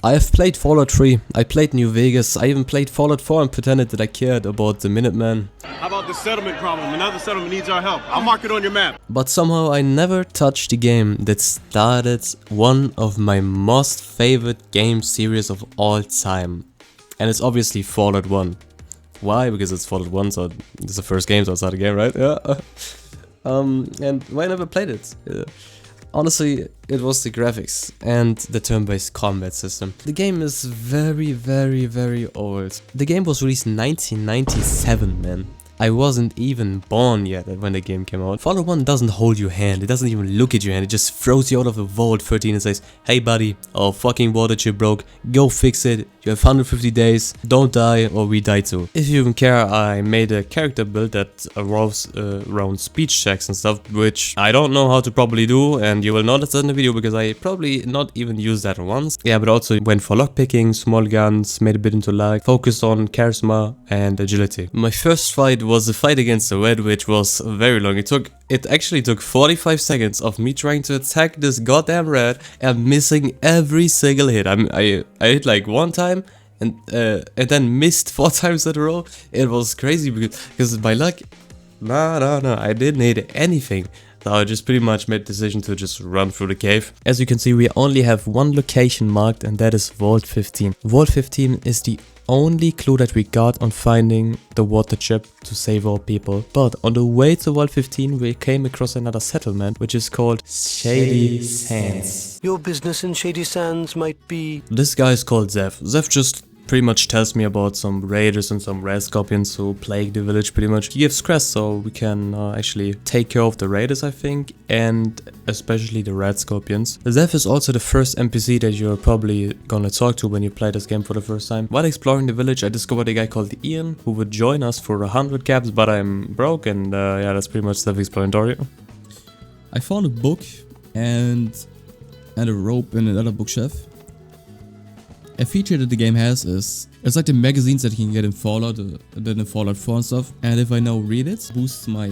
I have played Fallout 3, I played New Vegas, I even played Fallout 4 and pretended that I cared about the Minutemen. How about the settlement problem? Another settlement needs our help. I'll mark it on your map. But somehow I never touched the game that started one of my most favorite game series of all time. And it's obviously Fallout 1. Why? Because it's Fallout 1, so it's the first game, so it's not a game, right? Yeah. And why I never played it? Honestly, it was the graphics and the turn-based combat system. The game is very, very, very old. The game was released in 1997, man. I wasn't even born yet when the game came out. Fallout 1 doesn't hold your hand, it doesn't even look at your hand, it just throws you out of the Vault 13 and says, hey buddy, our fucking water chip broke, go fix it, you have 150 days, don't die or we die too. If you even care, I made a character build that revolves around speech checks and stuff, which I don't know how to properly do, and you will notice that in the video because I probably not even used that once. Yeah, but also went for lockpicking, small guns, made a bit into lag, focused on charisma and agility. My first fight was a fight against the red, which was very long. It actually took 45 seconds of me trying to attack this goddamn red and missing every single hit. I hit like one time and then missed 4 times in a row. It was crazy because by luck, no, I didn't hit anything. So I just pretty much made the decision to just run through the cave. As you can see, we only have one location marked, and that is Vault 15. Vault 15 is the only clue that we got on finding the water chip to save our people. But on the way to Vault 15 we came across another settlement which is called Shady Sands. Your business in Shady Sands might be... This guy is called Zeph. Zeph just pretty much tells me about some raiders and some red scorpions who plague the village pretty much. He gives quests so we can actually take care of the raiders, I think, and especially the red scorpions. Zeph is also the first NPC that you're probably gonna talk to when you play this game for the first time. While exploring the village, I discovered a guy called Ian who would join us for 100 caps, but I'm broke, and yeah, that's pretty much self-explanatory. I found a book and a rope in another bookshelf. A feature that the game has is, it's like the magazines that you can get in Fallout, then in Fallout 4 and stuff. And if I now read it, boosts my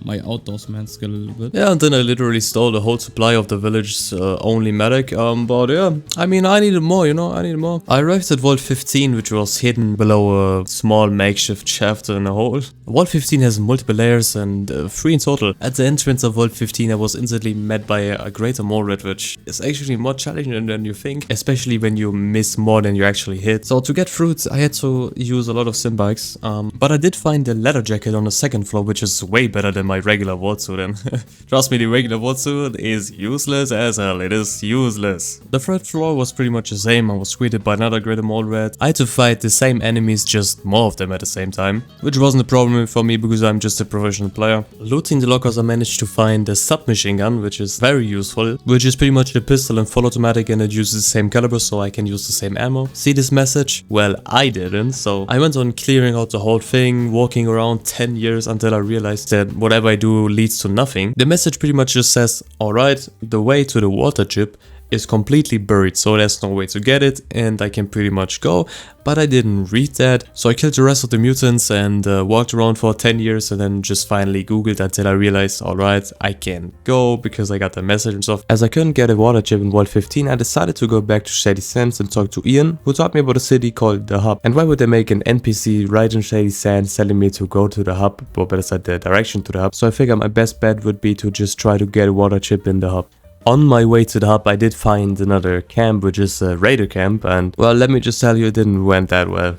outdoorsman skill a little bit. Yeah, and then I literally stole the whole supply of the village's only medic. But yeah, I mean, I needed more, you know, I needed more. I arrived at Vault 15, which was hidden below a small makeshift shaft in a hole. Vault 15 has multiple layers and 3 in total. At the entrance of Vault 15, I was instantly met by a greater mole rat, which is actually more challenging than you think, especially when you miss more than you actually hit. So to get through it, I had to use a lot of sim bikes. But I did find the leather jacket on the 2nd floor, which is way better than my regular vault suit, and trust me, the regular vault suit is useless as hell. It is useless. The 3rd floor was pretty much the same. I was greeted by another greater mole rat. I had to fight the same enemies, just more of them at the same time, which wasn't a problem for me because I'm just a professional player. Looting the lockers, I managed to find a submachine gun, which is very useful, which is pretty much the pistol and full automatic, and it uses the same caliber, so I can use the same ammo. See this message? Well, I didn't, so I went on clearing out the whole thing, walking around 10 years until I realized that whatever I do leads to nothing. The message pretty much just says, alright, the way to the water chip is completely buried, so there's no way to get it and I can pretty much go, but I didn't read that. So I killed the rest of the mutants and walked around for 10 years and then just finally googled until I realized, alright, I can go because I got the message and stuff. As I couldn't get a water chip in Vault 15, I decided to go back to Shady Sands and talk to Ian, who taught me about a city called the Hub. And why would they make an NPC right in Shady Sands telling me to go to the Hub, or better said, the direction to the Hub? So I figured my best bet would be to just try to get a water chip in the Hub. On my way to the Hub, I did find another camp, which is a raider camp, and well, let me just tell you, it didn't went that well.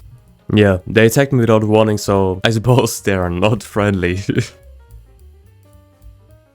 Yeah, they attacked me without warning, so I suppose they are not friendly.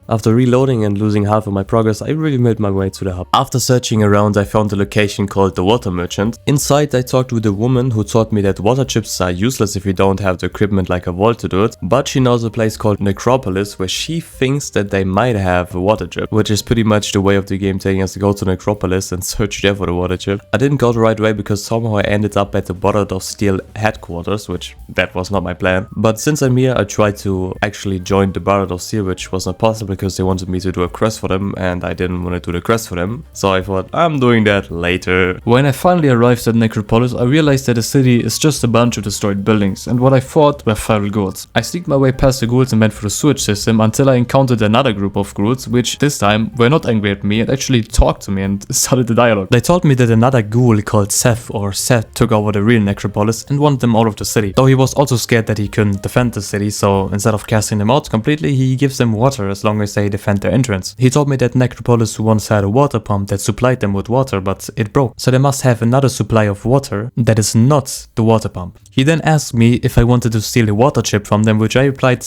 After reloading and losing half of my progress, I really made my way to the hub. After searching around, I found a location called the Water Merchant. Inside, I talked with a woman who taught me that water chips are useless if you don't have the equipment like a vault to do it, but she knows a place called Necropolis where she thinks that they might have a water chip, which is pretty much the way of the game taking us to go to Necropolis and search there for the water chip. I didn't go the right way because somehow I ended up at the Ballad of Steel headquarters, which that was not my plan. But since I'm here, I tried to actually join the Ballad of Steel, which was not possible because they wanted me to do a quest for them and I didn't want to do the quest for them. So I thought, I'm doing that later. When I finally arrived at Necropolis, I realized that the city is just a bunch of destroyed buildings and what I thought were feral ghouls. I sneaked my way past the ghouls and went through the sewage system until I encountered another group of ghouls, which this time were not angry at me and actually talked to me and started the dialogue. They told me that another ghoul called Seth took over the real Necropolis and wanted them out of the city. Though he was also scared that he couldn't defend the city, so instead of casting them out completely, he gives them water as long as they defend their entrance. He told me that Necropolis once had a water pump that supplied them with water, but it broke. So they must have another supply of water that is not the water pump. He then asked me if I wanted to steal a water chip from them, which I replied,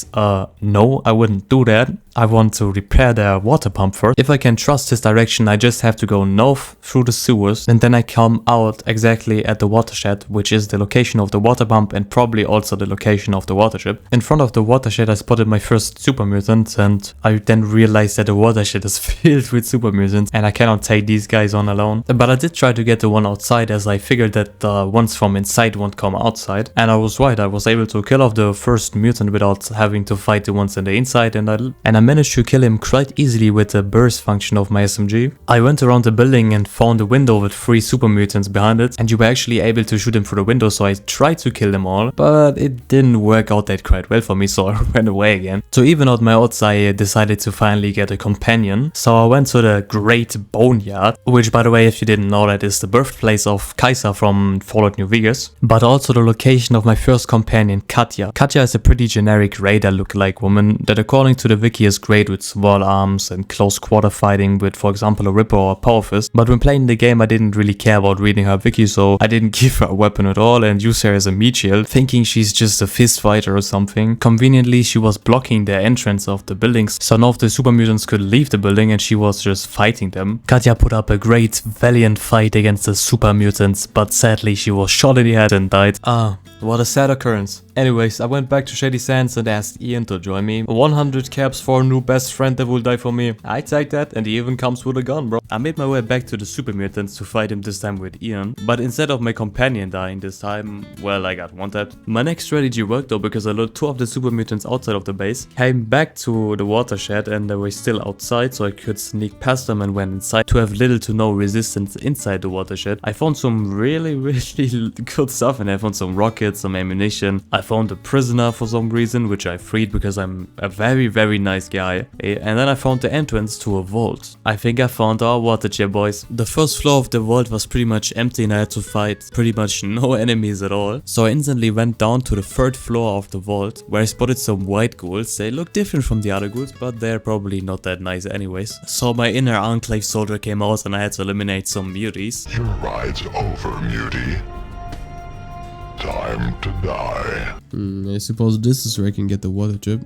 no, I wouldn't do that. I want to repair their water pump first. If I can trust his direction, I just have to go north through the sewers and then I come out exactly at the watershed, which is the location of the water pump and probably also the location of the water chip. In front of the watershed, I spotted my first super mutant and I then realized that the watershed is filled with super mutants and I cannot take these guys on alone. But I did try to get the one outside as I figured that the ones from inside won't come outside. And I was right, I was able to kill off the first mutant without having to fight the ones in the inside and I managed to kill him quite easily with the burst function of my SMG. I went around the building and found a window with 3 super mutants behind it and you were actually able to shoot them through the window, so I tried to kill them all, but it didn't work out that quite well for me, so I ran away again. To even out my odds, I decided to finally get a companion, so I went to the Great Boneyard, which by the way, if you didn't know, that is the birthplace of Kaiser from Fallout New Vegas, but also the location of my first companion, Katya. Katya is a pretty generic raider look-alike woman that according to the wiki is great with small arms and close quarter fighting with, for example, a Ripper or a Power Fist. But when playing the game, I didn't really care about reading her wiki, so I didn't give her a weapon at all and use her as a meat shield, thinking she's just a fist fighter or something. Conveniently, she was blocking the entrance of the buildings, so none of the super mutants could leave the building and she was just fighting them. Katya put up a great, valiant fight against the super mutants, but sadly she was shot in the head and died. What a sad occurrence. Anyways, I went back to Shady Sands and asked Ian to join me. 100 caps for a new best friend that will die for me. I take that, and he even comes with a gun, bro. I made my way back to the super mutants to fight him this time with Ian, but instead of my companion dying this time, well, I got wanted. My next strategy worked though, because I lured 2 of the super mutants outside of the base, came back to the watershed and they were still outside, so I could sneak past them and went inside to have little to no resistance inside the watershed. I found some really good stuff and I found some rockets, some ammunition. I found a prisoner for some reason, which I freed because I'm a very nice guy. And then I found the entrance to a vault. I think I found our water chip, boys. The first floor of the vault was pretty much empty and I had to fight pretty much no enemies at all. So I instantly went down to the 3rd floor of the vault, where I spotted some white ghouls. They look different from the other ghouls, but they're probably not that nice anyways. So my inner Enclave soldier came out and I had to eliminate some muties. Your ride's over, mutie. Time to die. I suppose this is where I can get the water chip.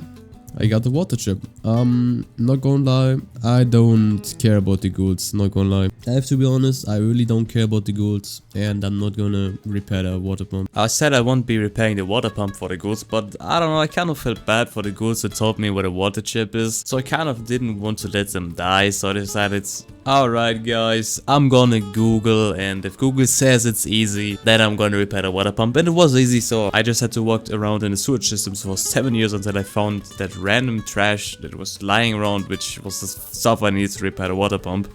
I got the water chip. Not gonna lie, I don't care about the ghouls, not gonna lie. I have to be honest, I really don't care about the ghouls and I'm not gonna repair the water pump. I said I won't be repairing the water pump for the ghouls, but I don't know, I kind of felt bad for the ghouls that told me where the water chip is. So I kind of didn't want to let them die, so I decided, alright guys, I'm gonna Google, and if Google says it's easy, then I'm gonna repair the water pump. And it was easy, so I just had to walk around in the sewage systems for 7 years until I found that random trash that was lying around, which was the stuff I needed to repair the water pump.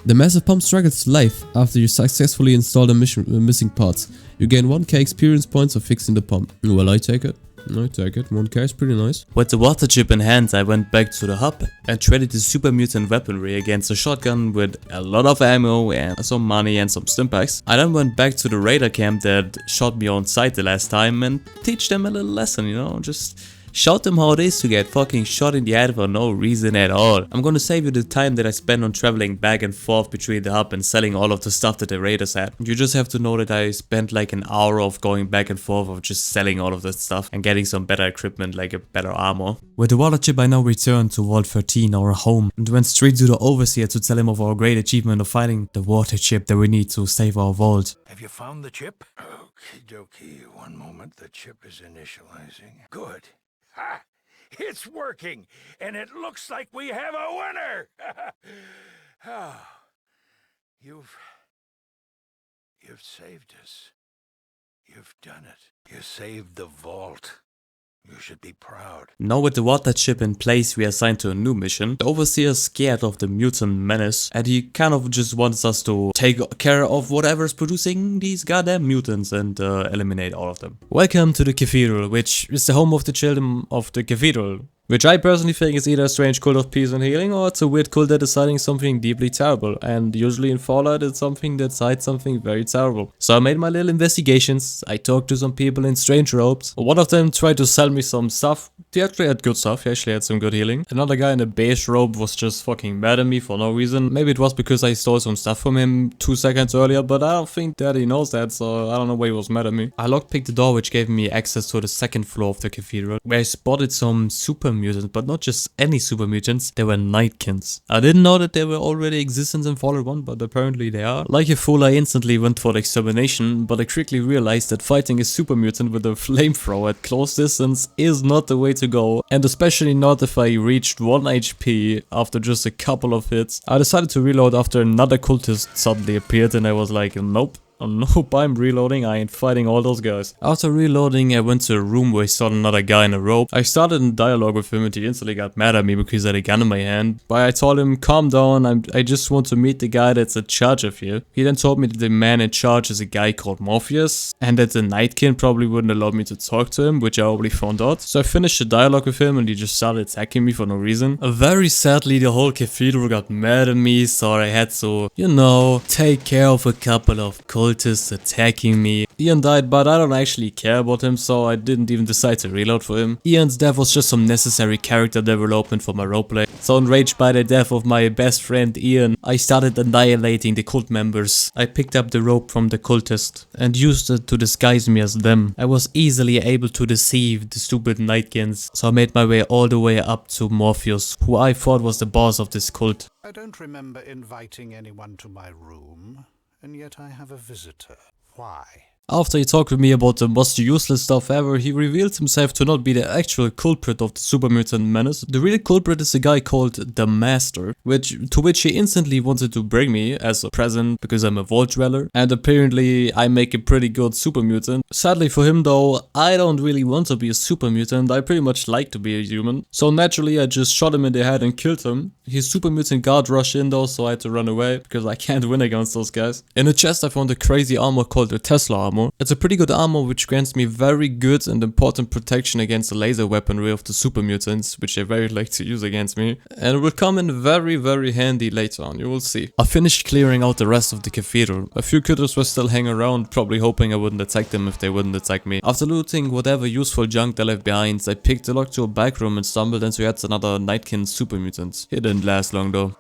The massive pump struggles life after you successfully install the missing parts. You gain 1k experience points for fixing the pump. Well, I take it. I take it. 1k is pretty nice. With the water chip in hand, I went back to the hub and traded the super mutant weaponry against a shotgun with a lot of ammo and some money and some stimpaks. I then went back to the raider camp that shot me on sight the last time and teach them a little lesson, you know, just shout them how it is to get fucking shot in the head for no reason at all. I'm gonna save you the time that I spent on traveling back and forth between the hub and selling all of the stuff that the raiders had. You just have to know that I spent like an hour of going back and forth of just selling all of that stuff and getting some better equipment, like a better armor. With the water chip, I now returned to Vault 13, our home, and went straight to the Overseer to tell him of our great achievement of finding the water chip that we need to save our vault. Have you found the chip? Okie dokie, one moment, the chip is initializing. Good. Ha! It's working, and it looks like we have a winner! Oh, you've saved us. You've done it. You saved the vault. You should be proud. Now with the water chip in place, we are assigned to a new mission. The overseer is scared of the mutant menace and he kind of just wants us to take care of whatever's producing these goddamn mutants and eliminate all of them. Welcome to the cathedral, which is the home of the children of the cathedral. Which I personally think is either a strange cult of peace and healing, or it's a weird cult that is hiding something deeply terrible. And usually in Fallout it's something that hides something very terrible. So I made my little investigations, I talked to some people in strange robes. One of them tried to sell me some stuff. He actually had good stuff, he actually had some good healing. Another guy in a beige robe was just fucking mad at me for no reason. Maybe it was because I stole some stuff from him 2 seconds earlier, but I don't think that he knows that, so I don't know why he was mad at me. I lockpicked the door which gave me access to the second floor of the cathedral, where I spotted some super mutants, but not just any super mutants, they were Nightkins. I didn't know that they were already existent in Fallout 1, but apparently they are. Like a fool, I instantly went for the extermination, but I quickly realized that fighting a super mutant with a flamethrower at close distance is not the way to go, and especially not if I reached 1 HP after just a couple of hits. I decided to reload after another cultist suddenly appeared and I was like, nope. Oh nope, I'm reloading, I ain't fighting all those guys. After reloading, I went to a room where I saw another guy in a robe. I started a dialogue with him and he instantly got mad at me because I had a gun in my hand. But I told him, calm down, I just want to meet the guy that's in charge of you. He then told me that the man in charge is a guy called Morpheus, and that the Nightkin probably wouldn't allow me to talk to him, which I already found out. So I finished the dialogue with him and he just started attacking me for no reason. Very sadly, the whole cathedral got mad at me, so I had to, you know, take care of a couple of cultists attacking me. Ian died, but I don't actually care about him, so I didn't even decide to reload for him. Ian's death was just some necessary character development for my roleplay. So enraged by the death of my best friend Ian, I started annihilating the cult members. I picked up the rope from the cultist and used it to disguise me as them. I was easily able to deceive the stupid Nightkins, so I made my way all the way up to Morpheus, who I thought was the boss of this cult. I don't remember inviting anyone to my room, and yet I have a visitor. Why? After he talked with me about the most useless stuff ever, he revealed himself to not be the actual culprit of the super mutant menace. The real culprit is a guy called the Master, to which he instantly wanted to bring me as a present because I'm a vault dweller, and apparently I make a pretty good super mutant. Sadly for him though, I don't really want to be a super mutant, I pretty much like to be a human. So naturally I just shot him in the head and killed him. His super mutant guard rushed in though, so I had to run away because I can't win against those guys. In a chest I found a crazy armor called the Tesla armor. It's a pretty good armor which grants me very good and important protection against the laser weaponry of the super mutants, which they very like to use against me. And it will come in very handy later on, you will see. I finished clearing out the rest of the cathedral. A few critters were still hanging around, probably hoping I wouldn't attack them if they wouldn't attack me. After looting whatever useful junk they left behind, I picked a lock to a back room and stumbled into yet another Nightkin super mutant. It didn't last long though.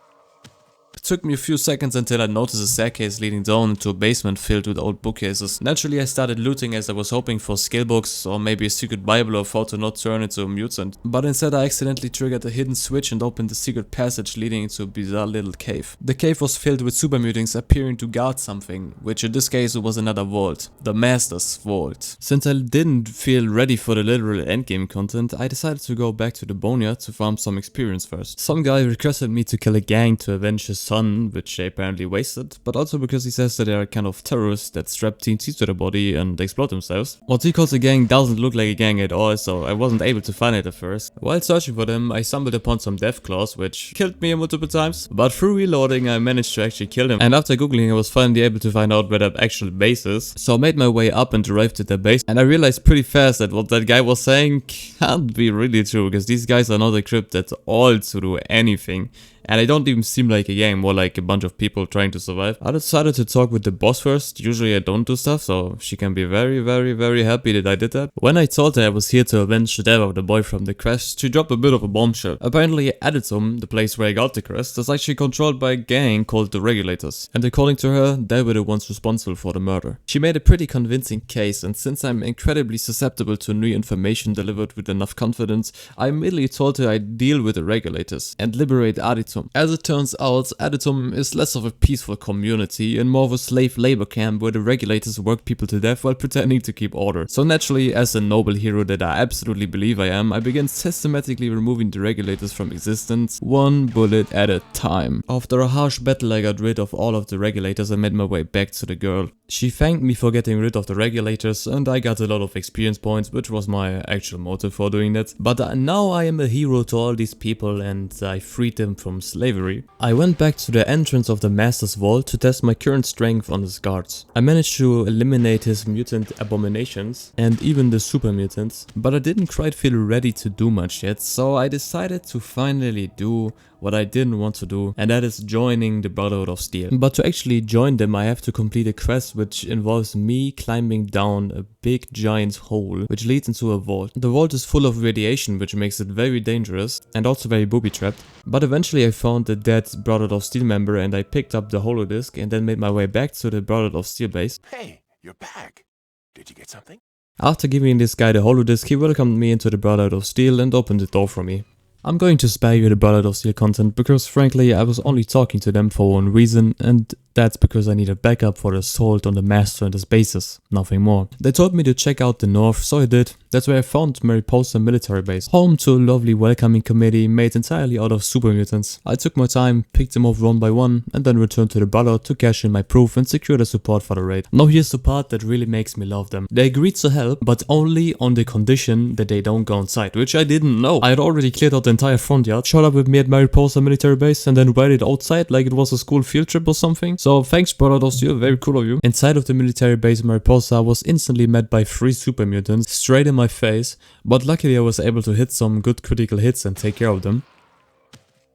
It took me a few seconds until I noticed a staircase leading down into a basement filled with old bookcases. Naturally I started looting as I was hoping for skill books or maybe a secret bible of how to not turn into a mutant. But instead I accidentally triggered a hidden switch and opened a secret passage leading into a bizarre little cave. The cave was filled with super mutants appearing to guard something, which in this case was another vault. The Master's Vault. Since I didn't feel ready for the literal endgame content, I decided to go back to the Boneyard to farm some experience first. Some guy requested me to kill a gang to avenge his son, which they apparently wasted, but also because he says that they are kind of terrorists that strap TNT to their body and explode themselves. What he calls a gang doesn't look like a gang at all, so I wasn't able to find it at first. While searching for them, I stumbled upon some death claws, which killed me multiple times, but through reloading I managed to actually kill them, and after googling I was finally able to find out where their actual base is. So I made my way up and arrived at their base, and I realized pretty fast that what that guy was saying can't be really true, because these guys are not equipped at all to do anything. And I don't even seem like a gang, more like a bunch of people trying to survive. I decided to talk with the boss first. Usually I don't do stuff, so she can be very happy that I did that. When I told her I was here to avenge the death of the boy from the crest, she dropped a bit of a bombshell. Apparently Aditum, the place where I got the crest, is actually controlled by a gang called the Regulators. And according to her, they were the ones responsible for the murder. She made a pretty convincing case, and since I'm incredibly susceptible to new information delivered with enough confidence, I immediately told her I'd deal with the Regulators and liberate Aditum. As it turns out, Aditum is less of a peaceful community and more of a slave labor camp where the Regulators work people to death while pretending to keep order. So naturally, as a noble hero that I absolutely believe I am, I began systematically removing the Regulators from existence, one bullet at a time. After a harsh battle I got rid of all of the Regulators and made my way back to the girl. She thanked me for getting rid of the regulators and I got a lot of experience points, which was my actual motive for doing that. But now I am a hero to all these people and I freed them from slavery. I went back to the entrance of the Master's Vault to test my current strength on his guards. I managed to eliminate his mutant abominations and even the super mutants, but I didn't quite feel ready to do much yet, so I decided to finally do what I didn't want to do, and that is joining the Brotherhood of Steel. But to actually join them I have to complete a quest which involves me climbing down a big giant hole which leads into a vault. The vault is full of radiation which makes it very dangerous and also very booby trapped. But eventually I found a dead Brotherhood of Steel member and I picked up the holodisc and then made my way back to the Brotherhood of Steel base. Hey, you're back. Did you get something? After giving this guy the holodisc, he welcomed me into the Brotherhood of Steel and opened the door for me. I'm going to spare you the Brotherhood of Steel content because frankly I was only talking to them for one reason, and that's because I needed backup for the assault on the Master and his bases, nothing more. They told me to check out the north, so I did. That's where I found Mariposa military base, home to a lovely welcoming committee made entirely out of super mutants. I took my time, picked them off one by one, and then returned to the Brotherhood to cash in my proof and secure the support for the raid. Now here's the part that really makes me love them. They agreed to help, but only on the condition that they don't go inside, which I didn't know. I had already cleared out the entire front yard, showed up with me at Mariposa military base, and then waited outside like it was a school field trip or something. So thanks Brotherhood of Steel, very cool of you. Inside of the military base Mariposa I was instantly met by 3 super mutants straight in my face, but luckily I was able to hit some good critical hits and take care of them.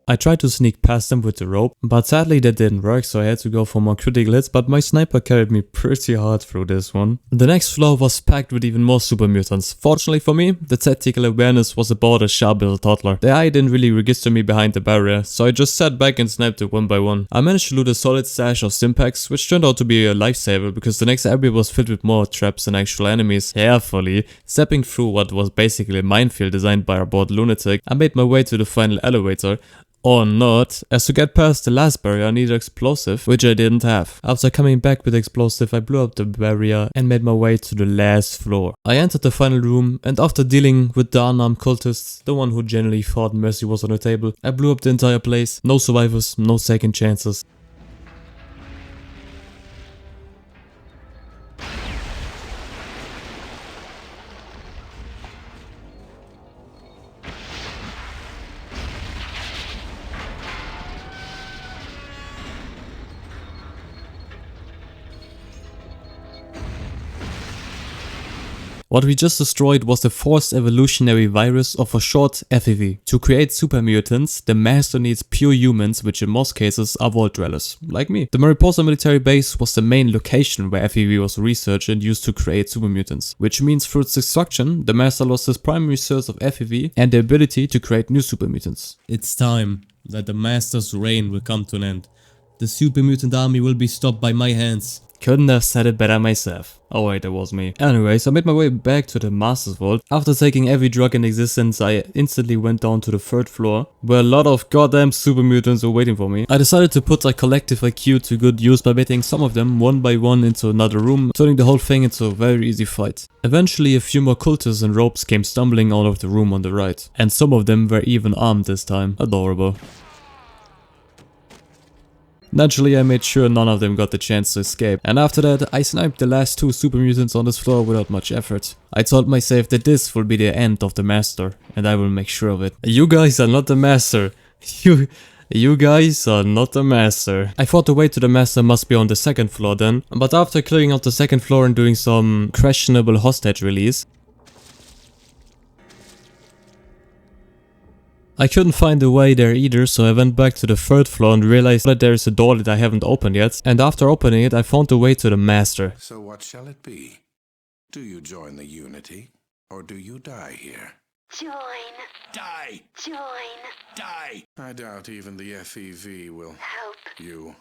I tried to sneak past them with the rope, but sadly that didn't work, so I had to go for more critical hits, but my sniper carried me pretty hard through this one. The next floor was packed with even more super mutants. Fortunately for me, the tactical awareness was about as sharp as a toddler. The eye didn't really register me behind the barrier, so I just sat back and sniped it one by one. I managed to loot a solid stash of stimpaks, which turned out to be a lifesaver because the next area was filled with more traps than actual enemies. Carefully, stepping through what was basically a minefield designed by our bored lunatic, I made my way to the final elevator. Or not, as to get past the last barrier I needed explosive, which I didn't have. After coming back with explosive I blew up the barrier and made my way to the last floor. I entered the final room and after dealing with the unarmed cultists, the one who generally thought mercy was on the table, I blew up the entire place. No survivors, no second chances. What we just destroyed was the forced evolutionary virus of a short FEV. To create super mutants, the Master needs pure humans, which in most cases are vault dwellers, like me. The Mariposa military base was the main location where FEV was researched and used to create super mutants, which means through its destruction, the Master lost his primary source of FEV and the ability to create new super mutants. It's time that the Master's reign will come to an end. The super mutant army will be stopped by my hands. Couldn't have said it better myself. Oh wait, that was me. Anyways, I made my way back to the Master's Vault. After taking every drug in existence, I instantly went down to the 3rd floor, where a lot of goddamn super mutants were waiting for me. I decided to put my collective IQ to good use by baiting some of them one by one into another room, turning the whole thing into a very easy fight. Eventually, a few more cultists and ropes came stumbling out of the room on the right, and some of them were even armed this time. Adorable. Naturally, I made sure none of them got the chance to escape, and after that, I sniped the last 2 super mutants on this floor without much effort. I told myself that this will be the end of the Master, and I will make sure of it. You guys are not the Master. You guys are not the Master. I thought the way to the Master must be on the 2nd floor then, but after clearing out the 2nd floor and doing some questionable hostage release, I couldn't find a way there either, so I went back to the 3rd floor and realized that there is a door that I haven't opened yet, and after opening it I found the way to the Master. So what shall it be? Do you join the Unity, or do you die here? Join. Die! Join. Die! I doubt even the FEV will Help. you.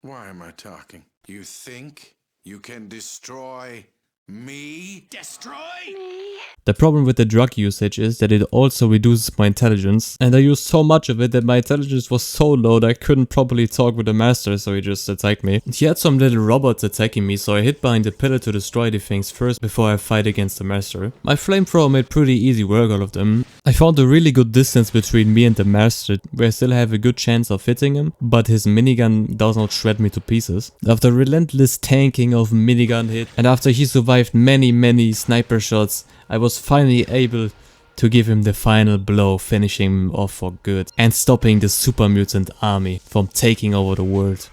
Why am I talking? You think you can destroy me? Destroy? Me. The problem with the drug usage is that it also reduces my intelligence, and I used so much of it that my intelligence was so low that I couldn't properly talk with the Master, so he just attacked me. He had some little robots attacking me, so I hid behind the pillar to destroy the things first before I fight against the Master. My flamethrower made pretty easy work out of them. I found a really good distance between me and the master, where I still have a good chance of hitting him, but his minigun does not shred me to pieces. After relentless tanking of minigun hit, and after he survived many sniper shots, I was finally able to give him the final blow, finishing him off for good, and stopping the super mutant army from taking over the world.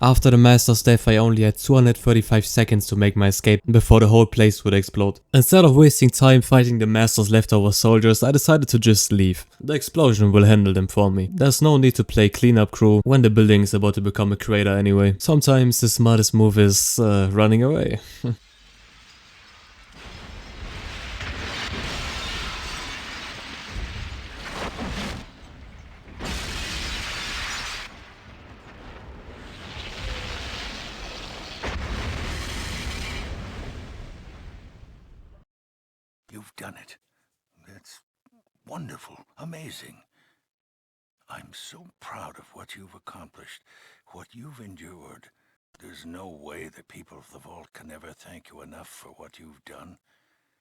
After the master's death, I only had 235 seconds to make my escape before the whole place would explode. Instead of wasting time fighting the master's leftover soldiers, I decided to just leave. The explosion will handle them for me. There's no need to play cleanup crew when the building is about to become a crater anyway. Sometimes the smartest move is running away. You've done it. That's wonderful, amazing. I'm so proud of what you've accomplished, what you've endured. There's no way the people of the vault can ever thank you enough for what you've done.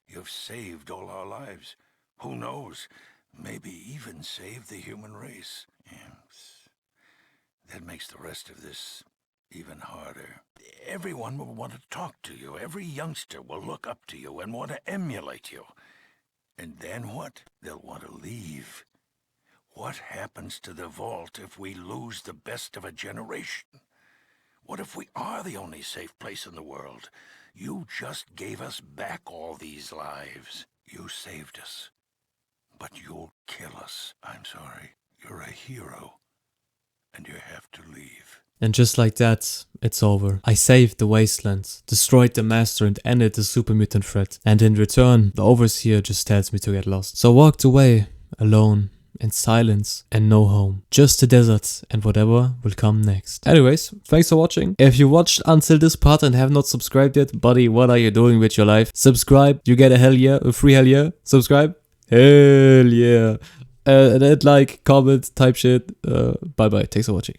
You've saved all our lives. Who knows? Maybe even saved the human race. Yes. That makes the rest of this even harder. Everyone will want to talk to you. Every youngster will look up to you and want to emulate you. And then what? They'll want to leave. What happens to the vault if we lose the best of a generation? What if we are the only safe place in the world? You just gave us back all these lives. You saved us. But you'll kill us. I'm sorry. You're a hero. And you have to leave. And just like that, it's over. I saved the wasteland, destroyed the master and ended the super mutant threat. And in return, the overseer just tells me to get lost. So I walked away, alone, in silence and no home. Just the desert and whatever will come next. Anyways, thanks for watching. If you watched until this part and have not subscribed yet, buddy, what are you doing with your life? Subscribe, you get a hell yeah, a free hell yeah. Subscribe, hell yeah. And like, comment, type shit. Bye bye, thanks for watching.